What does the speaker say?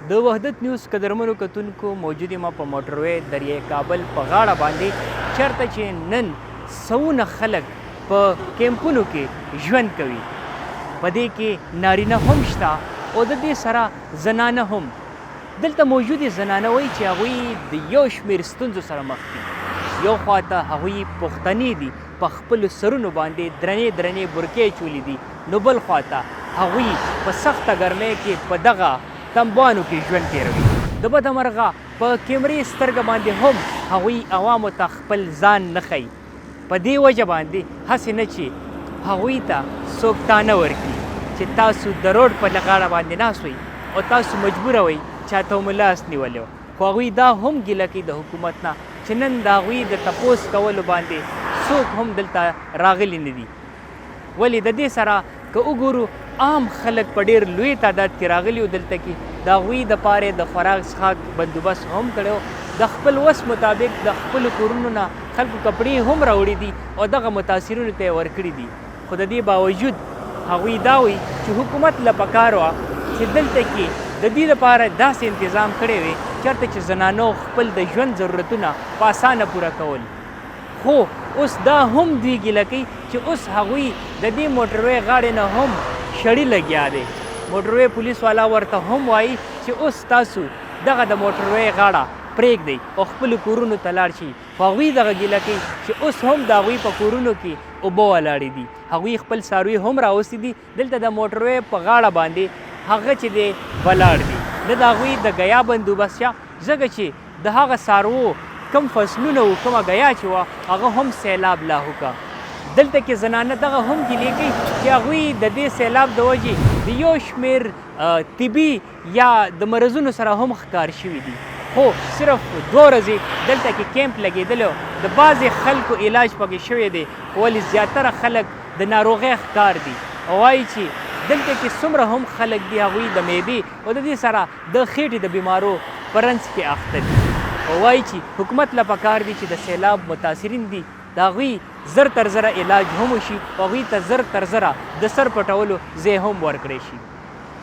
د وحدت نیوز قدرمنو کتونکو موجود یم په موټروی دریای کابل په غاړه باندې چېرته چې نن سوونه خلک په کیمپونو کې ژوند کوي. په دې کې نارینه هم شته او د دې سره زنانه هم. دلته موجودې زنانه وایي چې هغوی د یو شمېر ستونزو سره مخ دي. یو خواته هغوی پښتنې دي، په خپلو سرونو باندې درنې درنې برکې چولې دي، نو بل خواته هغوی په سخته ګرمۍ کې په دغه تنبانو کې ژوند تېروي. د بده مرغه په کیمرې سترګه باندې هم هغوی عوامو ته خپل ځان نه ښیي. په دې وجه باندې هسې نه چې هغوی ته څوک تانه ورکړي چې تاسو د روډ په غاړه باندې ناست وئ او تاسو مجبوره وئ چاته مو لاس نیولی. خو هغوی دا هم ګیله کوي د حکومت نه چې نن د هغوی د تپوس کولو باندې څوک هم دلته راغلي نه دي. ولې د دې سره که وګورو عام خلک په ډېر لوی تعداد کې راغلي وو دلته کې د هغوی دپاره د خوراک څښاک بندوبست هم کړی وو. د خپل وس مطابق د خپلو کورونو نه خلکو کپړې هم راوړي دي او دغه متاثرینو ته یې ورکړي دي. خو د دې باوجود هغوی دا وایي چې حکومت له پکار وه چې دلته کې د دې لپاره داسې انتظام کړی وي چېرته چې زنانو خپل د ژوند ضرورتونه په اسانه پوره کول. خو اوس دا هم دوی ګیله کوي چې اوس هغوی د دې موټروی غاړې نه هم شړي لګیا دی. موټروی پولیس والا ورته هم وایي چې اوس تاسو دغه د موټروی غاړه پرېږدئ او خپلو کورونو ته لاړ شئ. خو هغوی دغه ګیله کوي چې اوس هم د هغوی په کورونو کې اوبه ولاړې دي. هغوی خپل څاروي هم راوستي دي دلته د موټروی په غاړه باندې هغه چې دی ولاړ دي. نه د هغوی د ګیا بندوبست شته ځکه چې د هغه څاروو کم فصلونه وو کومه ګیا چې وه هغه هم سیلاب لاهو که. دلته کې زنانه دغه هم ګیلې کوي چې هغوی د دې سیلاب د وجې د یو شمېر طبي یا د مرضونو سره هم ښکار شوي دي. خو صرف 2 ورځې دلته کې کیمپ لګېدلی و، د بعضې خلکو علاج پکې شوی دی، ولې زیاتره خلک د ناروغۍ ښکار دي او وایي چې دلته کې څومره هم خلک دي هغوی د معدې او د دې سره د خېټې د بیمارو په رنځ کې اخته دي. او وایي چې حکومت له پکار دي چې د سیلاب متاثرین دي د هغوی زر تر زره علاج هم وشي او هغوی ته زر تر زره د سر پټولو ځای هم ورکړی شي.